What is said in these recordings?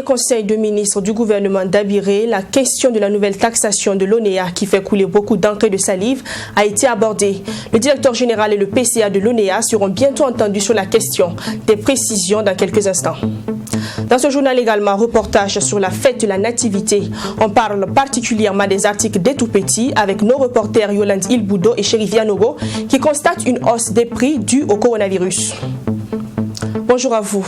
dernier conseil de ministres du gouvernement d'Abiré, la question de la nouvelle taxation de l'ONEA qui fait couler beaucoup d'encre et de salive a été abordée. Le directeur général et le PCA de l'ONEA seront bientôt entendus sur la question. Des précisions dans quelques instants. Dans ce journal également, reportage sur la fête de la nativité. On parle particulièrement des articles des tout-petits avec nos reporters Yolande Ilboudo et Chérif Yanogo qui constatent une hausse des prix due au coronavirus. Bonjour à vous.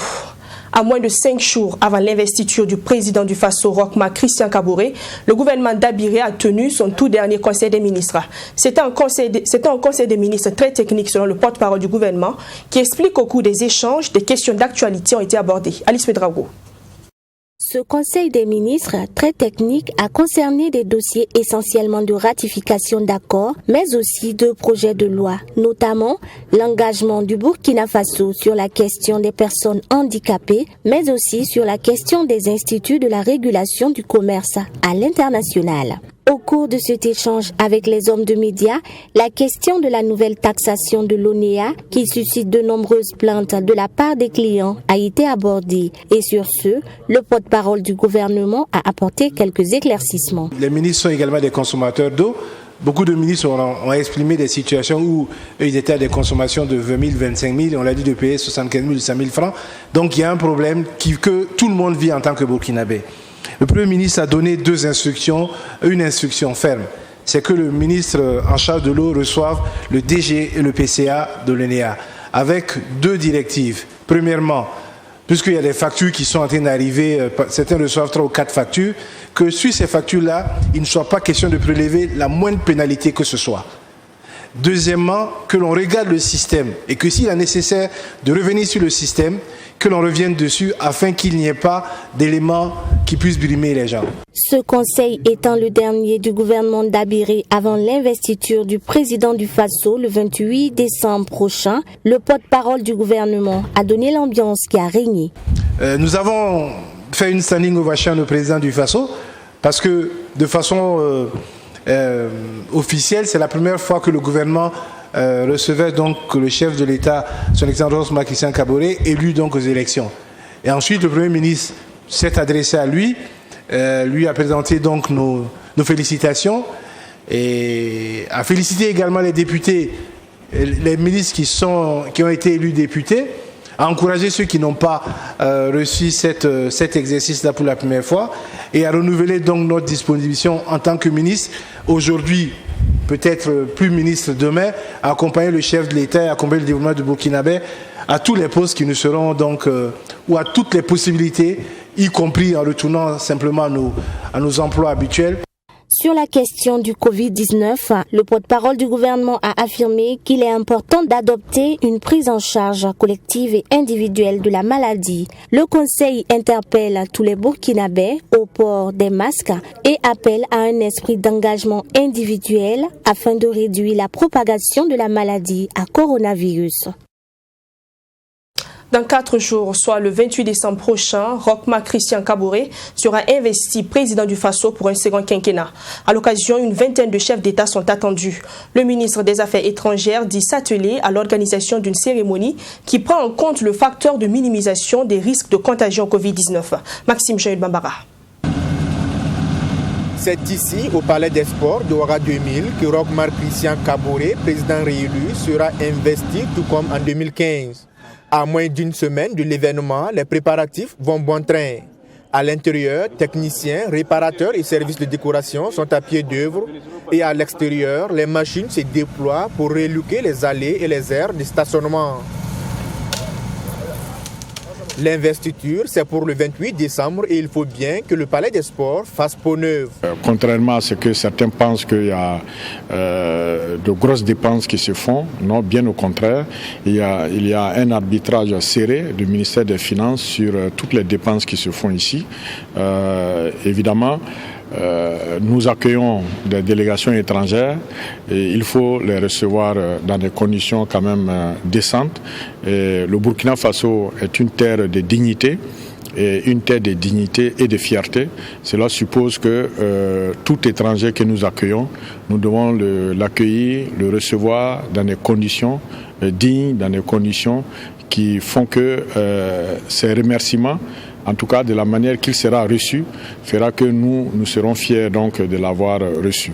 À moins de 5 jours avant l'investiture du président du Faso, Roch-Marc Christian Kaboré, le gouvernement d'Abiré a tenu son tout dernier conseil des ministres. C'était un conseil des ministres très technique selon le porte-parole du gouvernement qui explique qu'au cours des échanges, des questions d'actualité ont été abordées. Alice Pedrago. Ce conseil des ministres très technique a concerné des dossiers essentiellement de ratification d'accords, mais aussi de projets de loi, notamment l'engagement du Burkina Faso sur la question des personnes handicapées, mais aussi sur la question des instituts de la régulation du commerce à l'international. Au cours de cet échange avec les hommes de médias, la question de la nouvelle taxation de l'ONEA, qui suscite de nombreuses plaintes de la part des clients, a été abordée. Et sur ce, le porte-parole du gouvernement a apporté quelques éclaircissements. Les ministres sont également des consommateurs d'eau. Beaucoup de ministres ont exprimé des situations où ils étaient à des consommations de 20 000, 25 000, on l'a dit de payer 75 000, 5 000 francs. Donc il y a un problème que tout le monde vit en tant que Burkinabé. Le Premier ministre a donné deux instructions, une instruction ferme. C'est que le ministre en charge de l'eau reçoive le DG et le PCA de l'ONEA avec deux directives. Premièrement, puisqu'il y a des factures qui sont en train d'arriver, certains reçoivent 3 ou 4 factures, que sur ces factures-là, il ne soit pas question de prélever la moindre pénalité que ce soit. Deuxièmement, que l'on regarde le système et que s'il est nécessaire de revenir sur le système, que l'on revienne dessus afin qu'il n'y ait pas d'éléments qui puissent brimer les gens. Ce conseil étant le dernier du gouvernement d'Abiré avant l'investiture du président du Faso le 28 décembre prochain, le porte-parole du gouvernement a donné l'ambiance qui a régné. Nous avons fait une standing ovation au président du Faso parce que de façon officielle, c'est la première fois que le gouvernement recevait donc le chef de l'État, son Excellence Roch-Marc Christian Kaboré, élu donc aux élections. Et ensuite, le Premier ministre s'est adressé à lui a présenté donc nos félicitations et a félicité également les députés, les ministres qui ont été élus députés, a encouragé ceux qui n'ont pas reçu cet exercice-là pour la première fois et a renouvelé donc notre disponibilité en tant que ministre. Aujourd'hui, peut-être plus ministre demain, à accompagner le chef de l'État et à accompagner le développement du Burkinabé à tous les postes qui nous seront donc, ou à toutes les possibilités, y compris en retournant simplement à nos emplois habituels. Sur la question du Covid-19, le porte-parole du gouvernement a affirmé qu'il est important d'adopter une prise en charge collective et individuelle de la maladie. Le Conseil interpelle tous les Burkinabés au port des masques et appelle à un esprit d'engagement individuel afin de réduire la propagation de la maladie à coronavirus. Dans 4 jours, soit le 28 décembre prochain, Roch-Marc Christian Kaboré sera investi président du Faso pour un second quinquennat. À l'occasion, une vingtaine de chefs d'État sont attendus. Le ministre des Affaires étrangères dit s'atteler à l'organisation d'une cérémonie qui prend en compte le facteur de minimisation des risques de contagion Covid-19. Maxime Jean Bambara. C'est ici, au Palais des Sports de Ouaga 2000, que Roch-Marc Christian Kaboré, président réélu, sera investi tout comme en 2015. À moins d'une semaine de l'événement, les préparatifs vont bon train. À l'intérieur, techniciens, réparateurs et services de décoration sont à pied d'œuvre. Et à l'extérieur, les machines se déploient pour relooker les allées et les aires de stationnement. L'investiture, c'est pour le 28 décembre et il faut bien que le Palais des Sports fasse peau neuve. Contrairement à ce que certains pensent qu'il y a de grosses dépenses qui se font, non, bien au contraire, il y a un arbitrage serré du ministère des Finances sur toutes les dépenses qui se font ici. Évidemment, nous accueillons des délégations étrangères et il faut les recevoir dans des conditions quand même décentes. Et le Burkina Faso est une terre de dignité et une terre de dignité et de fierté. Cela suppose que tout étranger que nous accueillons, nous devons l'accueillir, le recevoir dans des conditions dignes, dans des conditions qui font que ces remerciements en tout cas de la manière qu'il sera reçu, fera que nous serons fiers donc de l'avoir reçu.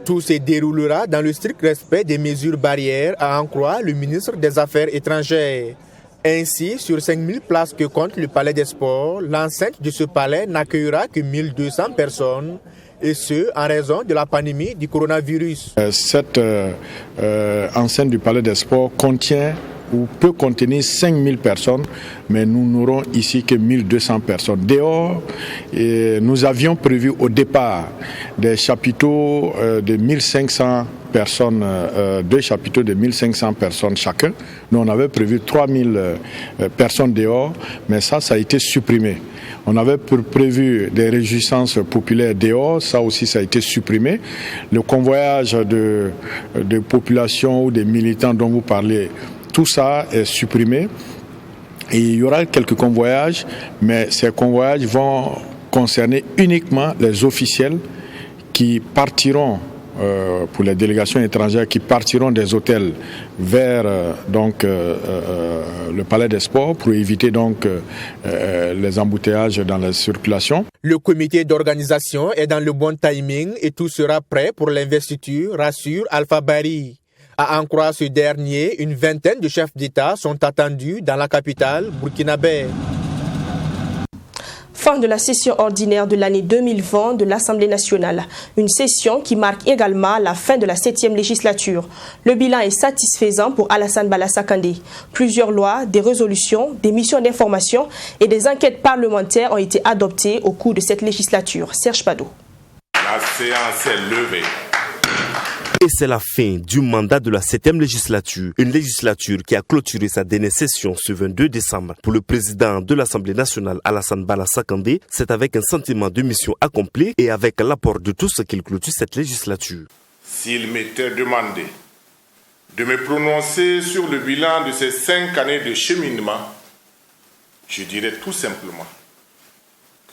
Tout se déroulera dans le strict respect des mesures barrières, à en croire le ministre des Affaires étrangères. Ainsi, sur 5000 places que compte le Palais des Sports, l'enceinte de ce palais n'accueillera que 1200 personnes, et ce, en raison de la pandémie du coronavirus. Cette enceinte du Palais des Sports contient ou peut contenir 5000 personnes, mais nous n'aurons ici que 1200 personnes. Dehors, nous avions prévu au départ des chapiteaux de 1500 personnes, 2 chapiteaux de 1500 personnes chacun. Nous, on avait prévu 3000 personnes dehors, mais ça a été supprimé. On avait prévu des réjouissances populaires dehors, ça aussi ça a été supprimé. Le convoyage de population ou des militants dont vous parlez, tout ça est supprimé. Et il y aura quelques convoyages, mais ces convoyages vont concerner uniquement les officiels qui partiront, pour les délégations étrangères, qui partiront des hôtels vers le Palais des Sports pour éviter donc les embouteillages dans la circulation. Le comité d'organisation est dans le bon timing et tout sera prêt pour l'investiture, rassure Alpha Bari. À en croire ce dernier, une vingtaine de chefs d'État sont attendus dans la capitale burkinabé. Fin de la session ordinaire de l'année 2020 de l'Assemblée nationale. Une session qui marque également la fin de la 7e législature. Le bilan est satisfaisant pour Alassane Bala Sakandé. Plusieurs lois, des résolutions, des missions d'information et des enquêtes parlementaires ont été adoptées au cours de cette législature. Serge Pado. La séance est levée. Et c'est la fin du mandat de la 7e législature, une législature qui a clôturé sa dernière session ce 22 décembre. Pour le président de l'Assemblée nationale, Alassane Bala Sakandé, c'est avec un sentiment de mission accomplie et avec l'apport de tous qu'il clôture cette législature. S'il m'était demandé de me prononcer sur le bilan de ces 5 années de cheminement, je dirais tout simplement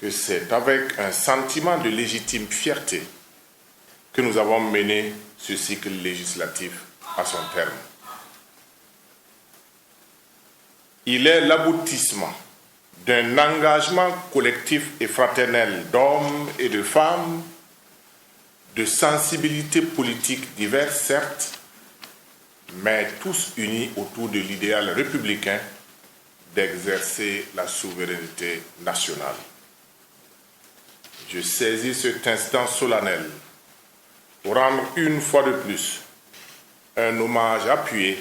que c'est avec un sentiment de légitime fierté que nous avons mené ce cycle législatif à son terme. Il est l'aboutissement d'un engagement collectif et fraternel d'hommes et de femmes, de sensibilités politiques diverses certes, mais tous unis autour de l'idéal républicain d'exercer la souveraineté nationale. Je saisis cet instant solennel pour rendre une fois de plus un hommage appuyé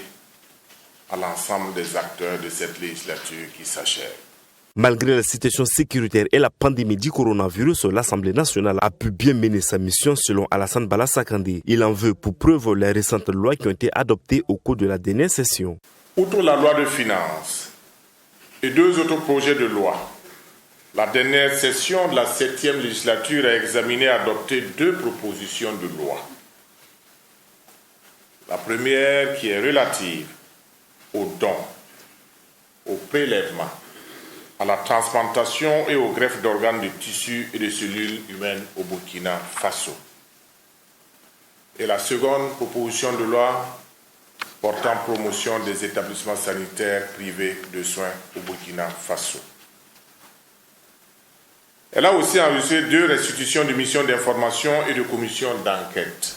à l'ensemble des acteurs de cette législature qui s'achève. Malgré la situation sécuritaire et la pandémie du coronavirus, l'Assemblée nationale a pu bien mener sa mission selon Alassane Bala Sakandé. Il en veut pour preuve les récentes lois qui ont été adoptées au cours de la dernière session. Outre la loi de finances et 2 autres projets de loi, la dernière session de la 7e législature a examiné et adopté 2 propositions de loi. La première qui est relative aux dons, au prélèvement, à la transplantation et au greffe d'organes de tissus et de cellules humaines au Burkina Faso. Et la seconde proposition de loi portant promotion des établissements sanitaires privés de soins au Burkina Faso. Elle a aussi enregistré 2 restitutions de missions d'information et de commissions d'enquête.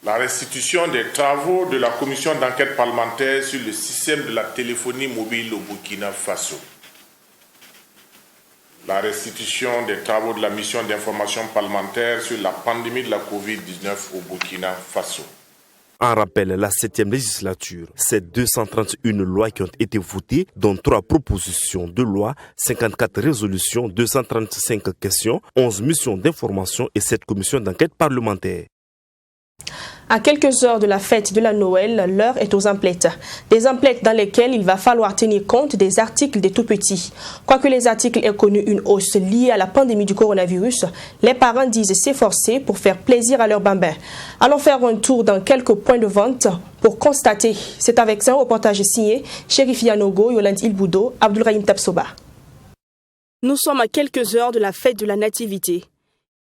La restitution des travaux de la commission d'enquête parlementaire sur le système de la téléphonie mobile au Burkina Faso. La restitution des travaux de la mission d'information parlementaire sur la pandémie de la Covid-19 au Burkina Faso. En rappel, la 7e législature, c'est 231 lois qui ont été votées, dont 3 propositions de loi, 54 résolutions, 235 questions, 11 missions d'information et 7 commissions d'enquête parlementaire. À quelques heures de la fête de la Noël, l'heure est aux emplettes. Des emplettes dans lesquelles il va falloir tenir compte des articles des tout-petits. Quoique les articles aient connu une hausse liée à la pandémie du coronavirus, les parents disent s'efforcer pour faire plaisir à leurs bambins. Allons faire un tour dans quelques points de vente pour constater. C'est avec un reportage signé Chérif Yanogo, Yolande Ilboudo, Abdoulrahim Tapsoba. Nous sommes à quelques heures de la fête de la Nativité.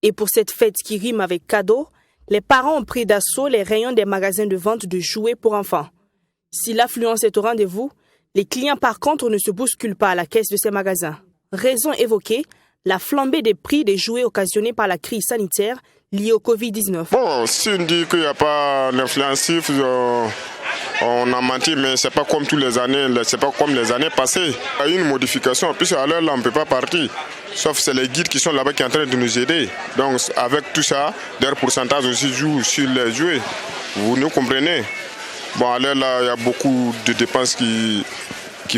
Et pour cette fête qui rime avec cadeau, les parents ont pris d'assaut les rayons des magasins de vente de jouets pour enfants. Si l'affluence est au rendez-vous, Les clients par contre ne se bousculent pas à la caisse de ces magasins. Raison évoquée, la flambée des prix des jouets occasionnés par la crise sanitaire liée au Covid-19. Bon, si on dit qu'il n'y a pas d'influencif, on a menti, mais c'est pas comme tous les années, c'est pas comme les années passées. Il y a eu une modification, puisque à l'heure là on ne peut pas partir. Sauf c'est les guides qui sont là-bas qui sont en train de nous aider. Donc avec tout ça, leur pourcentage aussi joue sur les jouets. Vous nous comprenez. Bon, à l'heure là, il y a beaucoup de dépenses qui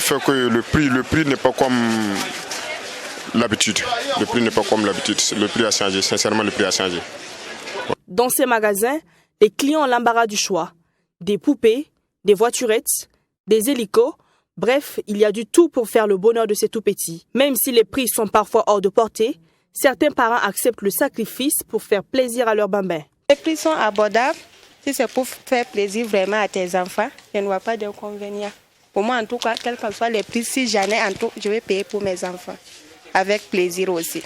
fait que le prix n'est pas comme l'habitude. Le prix n'est pas comme l'habitude. Le prix a changé. Sincèrement, le prix a changé. Dans ces magasins, les clients ont l'embarras du choix. Des poupées, des voiturettes, des hélicos. Bref, il y a du tout pour faire le bonheur de ces tout-petits. Même si les prix sont parfois hors de portée, certains parents acceptent le sacrifice pour faire plaisir à leurs bambins. Les prix sont abordables. Si c'est pour faire plaisir vraiment à tes enfants, je ne vois pas d'inconvénient. Pour moi, en tout cas, quels que soient les prix, si j'en ai en tout, je vais payer pour mes enfants. Avec plaisir aussi.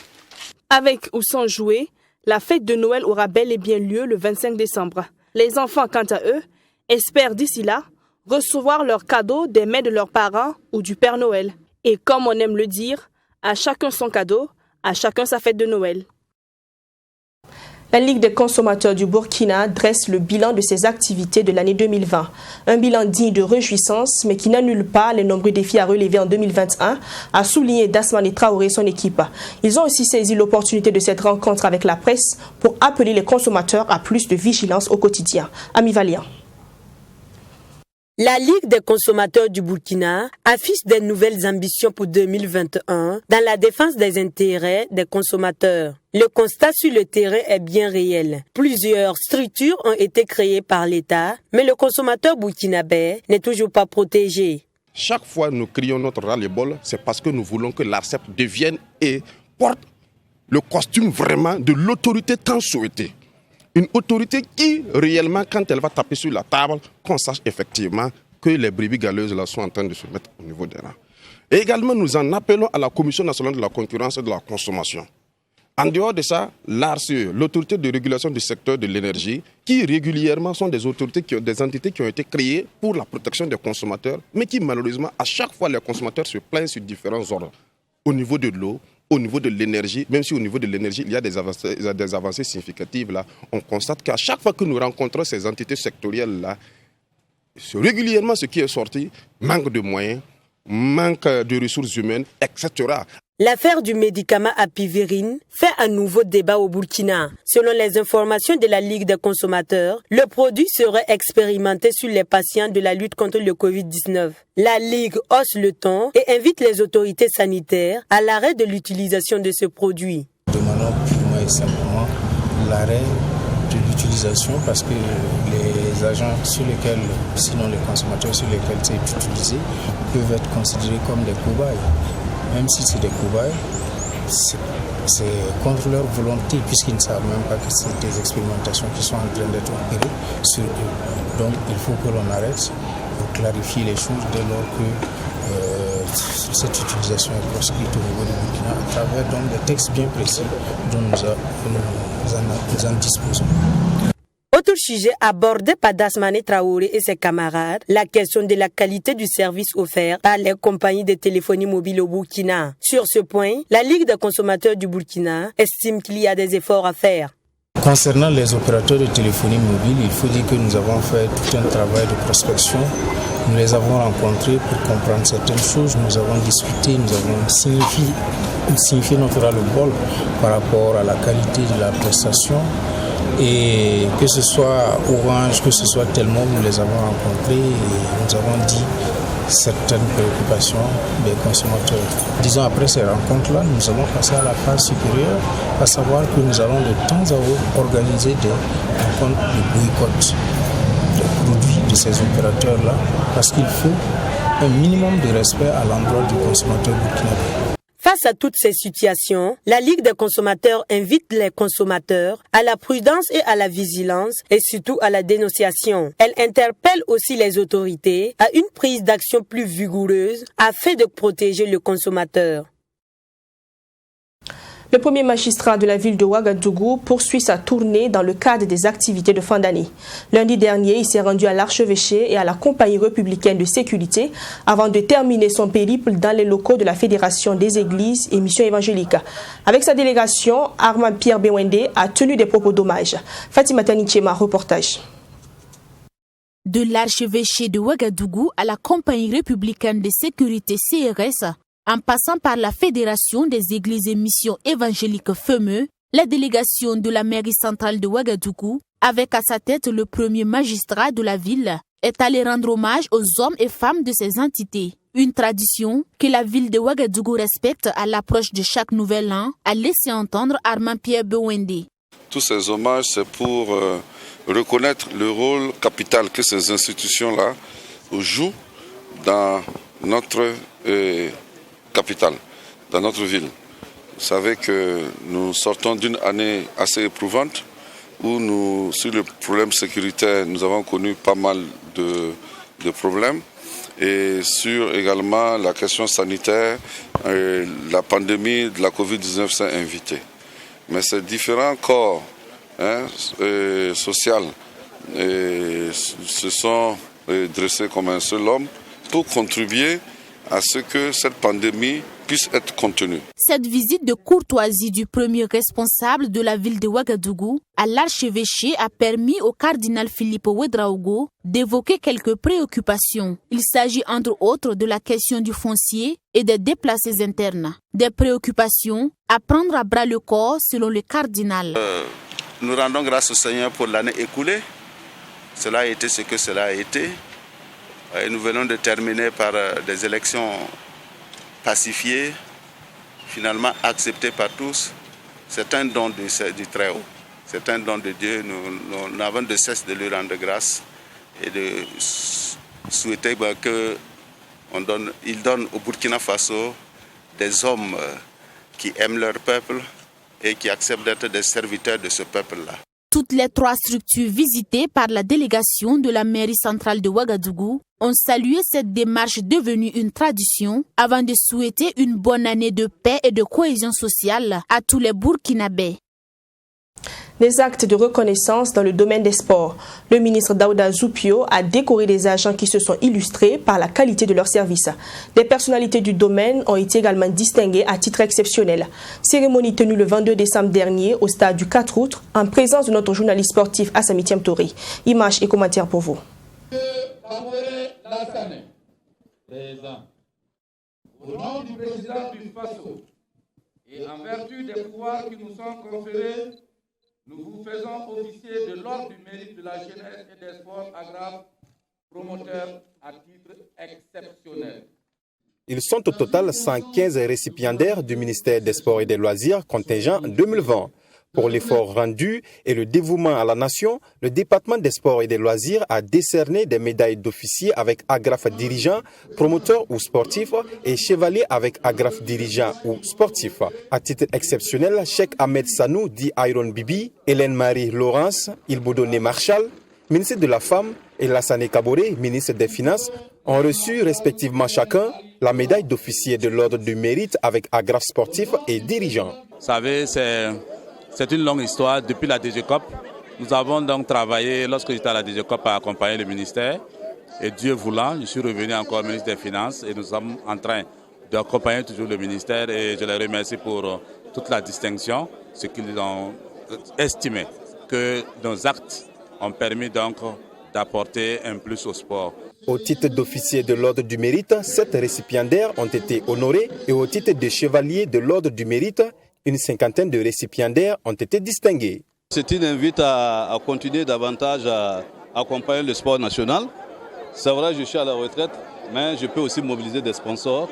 Avec ou sans jouer, la fête de Noël aura bel et bien lieu le 25 décembre. Les enfants, quant à eux, espèrent d'ici là recevoir leurs cadeaux des mains de leurs parents ou du Père Noël. Et comme on aime le dire, à chacun son cadeau, à chacun sa fête de Noël. La Ligue des consommateurs du Burkina dresse le bilan de ses activités de l'année 2020. Un bilan digne de réjouissance, mais qui n'annule pas les nombreux défis à relever en 2021, a souligné Dasmane Traoré et son équipe. Ils ont aussi saisi l'opportunité de cette rencontre avec la presse pour appeler les consommateurs à plus de vigilance au quotidien. Ami Valiant. La Ligue des consommateurs du Burkina affiche des nouvelles ambitions pour 2021 dans la défense des intérêts des consommateurs. Le constat sur le terrain est bien réel. Plusieurs structures ont été créées par l'État, mais le consommateur burkinabé n'est toujours pas protégé. Chaque fois nous crions notre ras-le-bol, c'est parce que nous voulons que l'ARCEP devienne et porte le costume vraiment de l'autorité tant souhaitée. Une autorité qui, réellement, quand elle va taper sur la table, qu'on sache effectivement que les brebis galeuses là sont en train de se mettre au niveau des rangs. Et également, nous en appelons à la Commission nationale de la concurrence et de la consommation. En dehors de ça, l'ARCE, l'autorité de régulation du secteur de l'énergie, qui régulièrement sont des autorités, des entités qui ont été créées pour la protection des consommateurs, mais qui malheureusement, à chaque fois, les consommateurs se plaignent sur différents ordres. Au niveau de l'eau, au niveau de l'énergie, même si au niveau de l'énergie, il y a des avancées significatives, là, on constate qu'à chaque fois que nous rencontrons ces entités sectorielles-là, régulièrement ce qui est sorti, manque de moyens, manque de ressources humaines, etc. L'affaire du médicament Apivérine fait un nouveau débat au Burkina. Selon les informations de la Ligue des consommateurs, le produit serait expérimenté sur les patients de la lutte contre le Covid-19. La Ligue hausse le ton et invite les autorités sanitaires à l'arrêt de l'utilisation de ce produit. Demandons purement et simplement l'arrêt de l'utilisation parce que les agents sur lesquels, sinon les consommateurs sur lesquels c'est utilisé, peuvent être considérés comme des cobayes. Même si c'est des cobayes, c'est contre leur volonté, puisqu'ils ne savent même pas que c'est des expérimentations qui sont en train d'être opérées sur eux. Donc il faut que l'on arrête pour clarifier les choses dès lors que cette utilisation est proscrite au niveau du Burkina à travers donc, des textes bien précis dont nous en disposons. Autre sujet abordé par Dasmane Traoré et ses camarades, la question de la qualité du service offert par les compagnies de téléphonie mobile au Burkina. Sur ce point, la Ligue des consommateurs du Burkina estime qu'il y a des efforts à faire. Concernant les opérateurs de téléphonie mobile, il faut dire que nous avons fait tout un travail de prospection. Nous les avons rencontrés pour comprendre certaines choses. Nous avons discuté, nous avons signifié notre ras-le-bol par rapport à la qualité de la prestation. Et que ce soit Orange, que ce soit Telmom, nous les avons rencontrés et nous avons dit certaines préoccupations des consommateurs. Disons après ces rencontres-là, nous allons passer à la phase supérieure, à savoir que nous allons de temps à autre organiser des rencontres de boycott des produits de ces opérateurs-là, parce qu'il faut un minimum de respect à l'endroit du consommateur burkinabé. Face à toutes ces situations, la Ligue des consommateurs invite les consommateurs à la prudence et à la vigilance et surtout à la dénonciation. Elle interpelle aussi les autorités à une prise d'action plus vigoureuse afin de protéger le consommateur. Le premier magistrat de la ville de Ouagadougou poursuit sa tournée dans le cadre des activités de fin d'année. Lundi dernier, il s'est rendu à l'archevêché et à la compagnie républicaine de sécurité avant de terminer son périple dans les locaux de la Fédération des églises et missions évangéliques. Avec sa délégation, Armand Pierre Bewende a tenu des propos d'hommage. Fatima Tanichema, reportage. De l'archevêché de Ouagadougou à la compagnie républicaine de sécurité CRS, en passant par la Fédération des églises et missions évangéliques FEME, la délégation de la mairie centrale de Ouagadougou, avec à sa tête le premier magistrat de la ville, est allé rendre hommage aux hommes et femmes de ces entités. Une tradition que la ville de Ouagadougou respecte à l'approche de chaque nouvel an, a laissé entendre Armand Pierre Bewende. Tous ces hommages, c'est pour reconnaître le rôle capital que ces institutions-là jouent dans notre capitale, dans notre ville. Vous savez que nous sortons d'une année assez éprouvante où sur le problème sécuritaire, nous avons connu pas mal de problèmes. Et sur également la question sanitaire, la pandémie de la Covid-19 s'est invitée. Mais ces différents corps sociaux se sont dressés comme un seul homme pour contribuer à ce que cette pandémie puisse être contenue. Cette visite de courtoisie du premier responsable de la ville de Ouagadougou à l'archevêché a permis au cardinal Philippe Ouedraogo d'évoquer quelques préoccupations. Il s'agit entre autres de la question du foncier et des déplacés internes. Des préoccupations à prendre à bras le corps selon le cardinal. Nous rendons grâce au Seigneur pour l'année écoulée. Cela a été ce que cela a été. Et nous venons de terminer par des élections pacifiées, finalement acceptées par tous. C'est un don du Très-Haut, c'est un don de Dieu. Nous n'avons de cesse de lui rendre grâce et de souhaiter qu'il donne au Burkina Faso des hommes qui aiment leur peuple et qui acceptent d'être des serviteurs de ce peuple-là. Toutes les trois structures visitées par la délégation de la mairie centrale de Ouagadougou ont salué cette démarche devenue une tradition avant de souhaiter une bonne année de paix et de cohésion sociale à tous les Burkinabés. Des actes de reconnaissance dans le domaine des sports. Le ministre Daouda Zoupio a décoré des agents qui se sont illustrés par la qualité de leur service. Des personnalités du domaine ont été également distinguées à titre exceptionnel. Cérémonie tenue le 22 décembre dernier au stade du 4 août en présence de notre journaliste sportif Assami Tiamtori. Images et commentaires pour vous. Au nom du président du FASO et en vertu des pouvoirs qui nous sont conférés, nous vous faisons officier de l'ordre du mérite de la jeunesse et des sports agraves, promoteur à titre exceptionnel. Ils sont au total 115 récipiendaires du ministère des Sports et des Loisirs contingent 2020. Pour l'effort rendu et le dévouement à la nation, le département des Sports et des Loisirs a décerné des médailles d'officier avec agrafe dirigeant, promoteur ou sportif et chevalier avec agrafe dirigeant ou sportif. À titre exceptionnel, Cheikh Ahmed Sanou dit Iron Bibi, Hélène Marie Laurence, Ilboudoné Marshall, ministre de la Femme, et Lassane Kaboré, ministre des Finances, ont reçu respectivement chacun la médaille d'officier de l'ordre du mérite avec agrafe sportif et dirigeant. Vous savez, c'est une longue histoire. Depuis la DGCOP, nous avons donc travaillé, lorsque j'étais à la DGCOP, à accompagner le ministère. Et Dieu voulant, je suis revenu encore ministre des Finances et nous sommes en train d'accompagner toujours le ministère. Et je les remercie pour toute la distinction, ce qu'ils ont estimé, que nos actes ont permis donc d'apporter un plus au sport. Au titre d'officier de l'ordre du mérite, 7 récipiendaires ont été honorés et au titre de chevalier de l'ordre du mérite, une cinquantaine de récipiendaires ont été distingués. C'est une invite à continuer davantage à accompagner le sport national. C'est vrai, je suis à la retraite, mais je peux aussi mobiliser des sponsors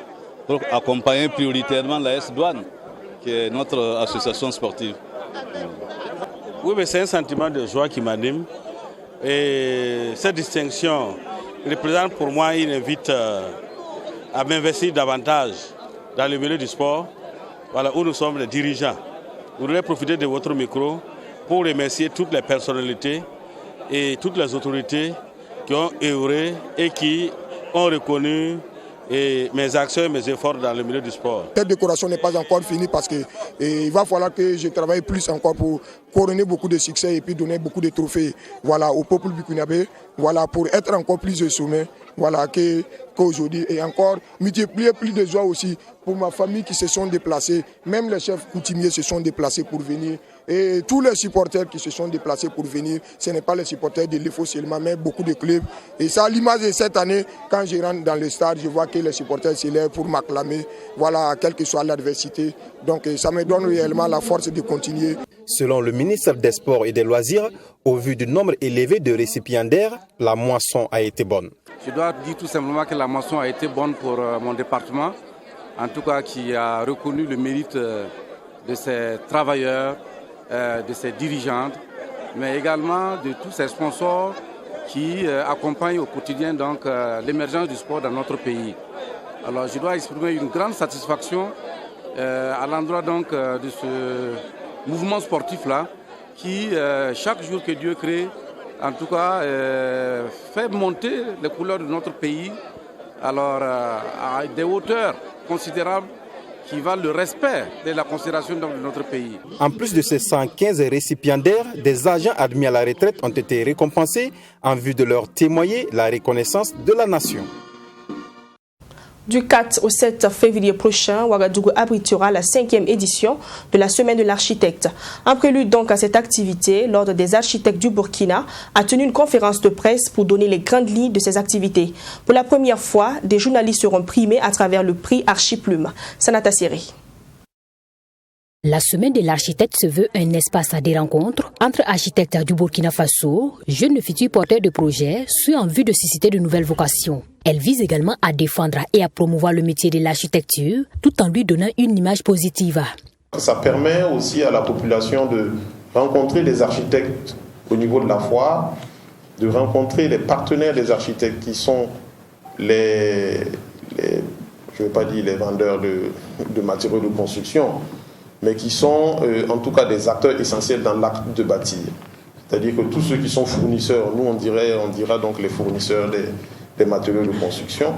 pour accompagner prioritairement la S-Douane, qui est notre association sportive. Oui, mais c'est un sentiment de joie qui m'anime. Et cette distinction représente pour moi une invite à m'investir davantage dans le milieu du sport. Voilà, où nous sommes les dirigeants. Vous voulez profiter de votre micro pour remercier toutes les personnalités et toutes les autorités qui ont œuvré et qui ont reconnu et mes actions et mes efforts dans le milieu du sport. Cette décoration n'est pas encore finie parce qu'il va falloir que je travaille plus encore pour couronner beaucoup de succès et puis donner beaucoup de trophées au peuple burkinabé, pour être encore plus sommet qu'aujourd'hui et encore multiplier plus de joie aussi pour ma famille qui se sont déplacés. Même les chefs coutumiers se sont déplacés pour venir. Et tous les supporters qui se sont déplacés pour venir, ce n'est pas les supporters de l'IFO seulement, mais beaucoup de clubs. Et ça, à l'image de cette année, quand je rentre dans le stade, je vois que les supporters se lèvent pour m'acclamer, quelle que soit l'adversité. Donc ça me donne réellement la force de continuer. Selon le ministre des Sports et des Loisirs, au vu du nombre élevé de récipiendaires, la moisson a été bonne. Je dois dire tout simplement que la moisson a été bonne pour mon département, en tout cas qui a reconnu le mérite de ses travailleurs, de ses dirigeantes, mais également de tous ces sponsors qui accompagnent au quotidien l'émergence du sport dans notre pays. Alors je dois exprimer une grande satisfaction à l'endroit de ce mouvement sportif-là qui, chaque jour que Dieu crée, en tout cas, fait monter les couleurs de notre pays à des hauteurs considérables qui valent le respect de la considération de notre pays. En plus de ces 115 récipiendaires, des agents admis à la retraite ont été récompensés en vue de leur témoigner la reconnaissance de la nation. Du 4 au 7 février prochain, Ouagadougou abritera la 5e édition de la Semaine de l'architecte. En prélude donc à cette activité, l'Ordre des architectes du Burkina a tenu une conférence de presse pour donner les grandes lignes de ces activités. Pour la première fois, des journalistes seront primés à travers le prix Archiplume. Sanata Siri. La Semaine de l'architecte se veut un espace des rencontres entre architectes du Burkina Faso, jeunes et futurs porteurs de projets, ceux en vue de susciter de nouvelles vocations. Elle vise également à défendre et à promouvoir le métier de l'architecture, tout en lui donnant une image positive. Ça permet aussi à la population de rencontrer des architectes au niveau de la foire, de rencontrer les partenaires des architectes qui sont je ne vais pas dire les vendeurs de matériaux de construction, mais qui sont en tout cas des acteurs essentiels dans l'acte de bâtir. C'est-à-dire que tous ceux qui sont fournisseurs, nous on dira donc les fournisseurs des matériaux de construction.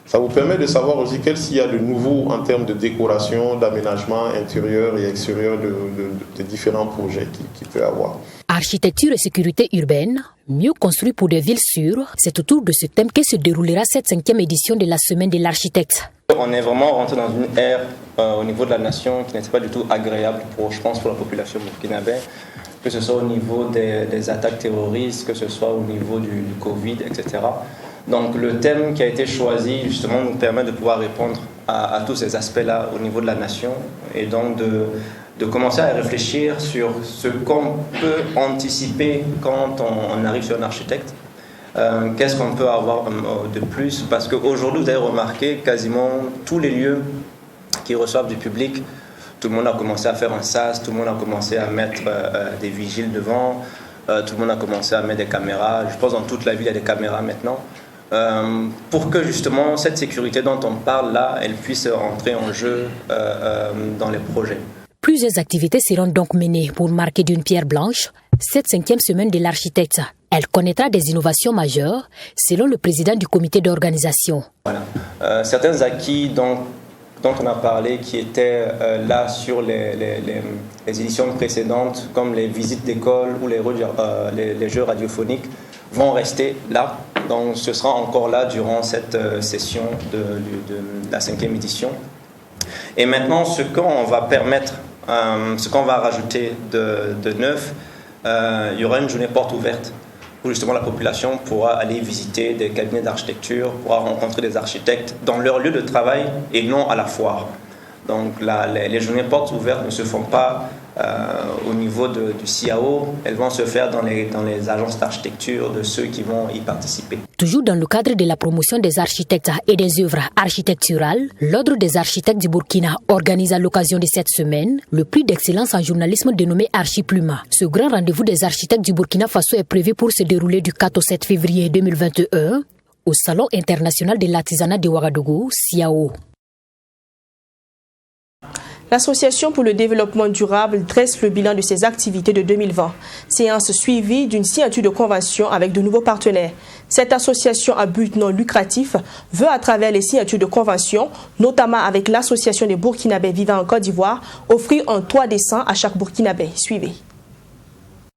Ça vous permet de savoir aussi s'il y a de nouveau en termes de décoration, d'aménagement intérieur et extérieur de différents projets qu'il peut y avoir. Architecture et sécurité urbaine, mieux construit pour des villes sûres, c'est autour de ce thème que se déroulera cette 5e édition de la Semaine de l'architecte. On est vraiment rentré dans une ère au niveau de la nation qui n'était pas du tout agréable pour la population burkinabé, que ce soit au niveau des attaques terroristes, que ce soit au niveau du Covid, etc. Donc le thème qui a été choisi justement nous permet de pouvoir répondre à tous ces aspects-là au niveau de la nation et donc de commencer à réfléchir sur ce qu'on peut anticiper quand on arrive sur un architecte. Qu'est-ce qu'on peut avoir de plus? Parce qu'aujourd'hui, vous avez remarqué, quasiment tous les lieux qui reçoivent du public, tout le monde a commencé à faire un sas, tout le monde a commencé à mettre des vigiles devant, tout le monde a commencé à mettre des caméras. Je pense que dans toute la ville, il y a des caméras maintenant. Pour que justement cette sécurité dont on parle là, elle puisse entrer en jeu dans les projets. Plusieurs activités seront donc menées pour marquer d'une pierre blanche cette 5e semaine de l'architecte. Elle connaîtra des innovations majeures, selon le président du comité d'organisation. Voilà. Certains acquis dont on a parlé, qui étaient là sur les éditions précédentes, comme les visites d'école ou les jeux radiophoniques, vont rester là. Donc ce sera encore là durant cette session de la 5e édition. Et maintenant, ce qu'on va permettre, ce qu'on va rajouter de neuf, il y aura une journée porte ouverte où justement la population pourra aller visiter des cabinets d'architecture, pourra rencontrer des architectes dans leur lieu de travail et non à la foire. Donc les journées portes ouvertes ne se font pas au niveau du CIAO, elles vont se faire dans les agences d'architecture de ceux qui vont y participer. Toujours dans le cadre de la promotion des architectes et des œuvres architecturales, l'Ordre des architectes du Burkina organise à l'occasion de cette semaine le prix d'excellence en journalisme dénommé Archiplume. Ce grand rendez-vous des architectes du Burkina Faso est prévu pour se dérouler du 4 au 7 février 2021 au Salon international de l'artisanat de Ouagadougou, CIAO. L'Association pour le développement durable dresse le bilan de ses activités de 2020. Séance suivie d'une signature de convention avec de nouveaux partenaires. Cette association à but non lucratif veut, à travers les signatures de convention, notamment avec l'Association des Burkinabés vivant en Côte d'Ivoire, offrir un toit décent à chaque Burkinabé. Suivez.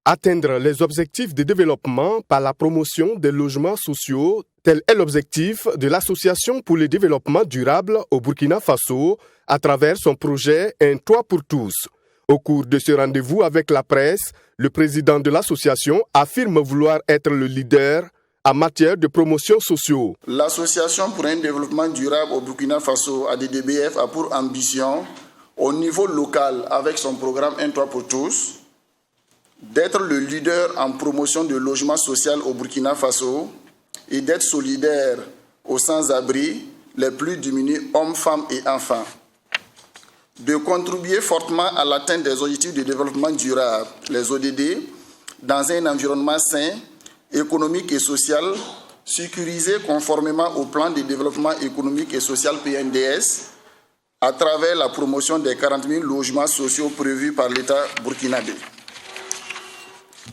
Atteindre les objectifs de développement par la promotion des logements sociaux, tel est l'objectif de l'Association pour le développement durable au Burkina Faso à travers son projet Un toit pour tous. Au cours de ce rendez-vous avec la presse, le président de l'association affirme vouloir être le leader en matière de promotion sociale. L'Association pour un développement durable au Burkina Faso, ADDBF, a pour ambition, au niveau local, avec son programme Un toit pour tous, d'être le leader en promotion de logement social au Burkina Faso et d'être solidaire aux sans-abri, les plus démunis, hommes, femmes et enfants. De contribuer fortement à l'atteinte des objectifs de développement durable, les ODD, dans un environnement sain, économique et social, sécurisé conformément au plan de développement économique et social PNDS, à travers la promotion des 40 000 logements sociaux prévus par l'État burkinabé.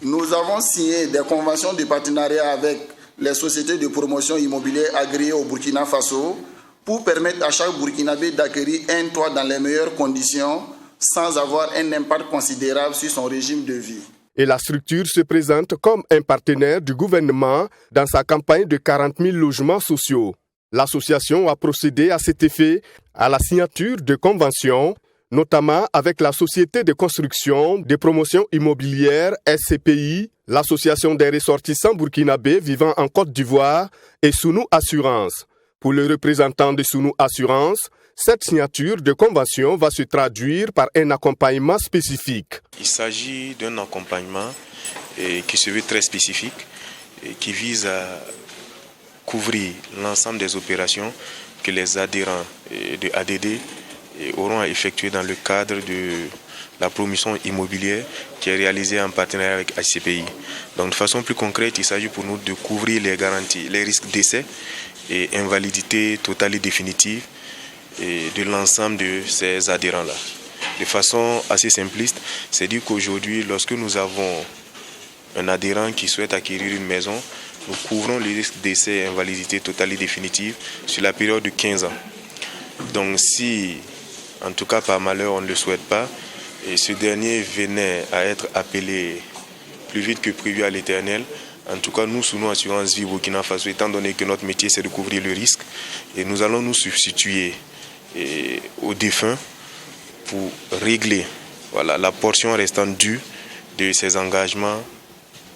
Nous avons signé des conventions de partenariat avec les sociétés de promotion immobilière agréées au Burkina Faso pour permettre à chaque Burkinabé d'acquérir un toit dans les meilleures conditions sans avoir un impact considérable sur son régime de vie. Et la structure se présente comme un partenaire du gouvernement dans sa campagne de 40 000 logements sociaux. L'association a procédé à cet effet à la signature de conventions, notamment avec la Société de construction de promotion immobilière SCPI, l'Association des ressortissants burkinabés vivant en Côte d'Ivoire et Sounou Assurance. Pour le représentant de Sounou Assurance, cette signature de convention va se traduire par un accompagnement spécifique. Il s'agit d'un accompagnement qui se veut très spécifique et qui vise à couvrir l'ensemble des opérations que les adhérents de ADD auront à effectuer dans le cadre de la promotion immobilière qui est réalisée en partenariat avec HCPI. Donc de façon plus concrète, il s'agit pour nous de couvrir les garanties, les risques d'essai et invalidité totale et définitive de l'ensemble de ces adhérents-là. De façon assez simpliste, c'est dire qu'aujourd'hui, lorsque nous avons un adhérent qui souhaite acquérir une maison, nous couvrons les risques d'essai et invalidité totale et définitive sur la période de 15 ans. Donc si, en tout cas par malheur, on ne le souhaite pas, et ce dernier venait à être appelé plus vite que prévu à l'Éternel, en tout cas nous, Sounou Assurance Vie Burkina Faso, étant donné que notre métier c'est de couvrir le risque, et nous allons nous substituer aux défunts pour régler la portion restante due de ces engagements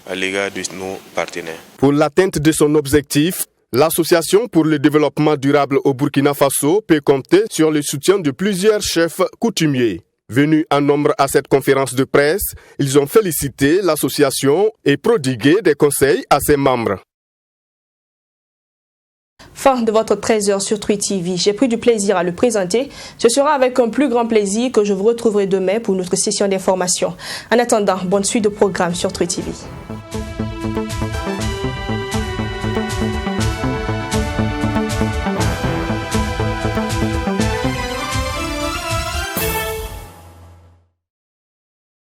à l'égard de nos partenaires. Pour l'atteinte de son objectif, l'Association pour le développement durable au Burkina Faso peut compter sur le soutien de plusieurs chefs coutumiers. Venus en nombre à cette conférence de presse, ils ont félicité l'association et prodigué des conseils à ses membres. Fin de votre 13h sur Truy TV. J'ai pris du plaisir à le présenter. Ce sera avec un plus grand plaisir que je vous retrouverai demain pour notre session d'information. En attendant, bonne suite de programmes sur Truy TV.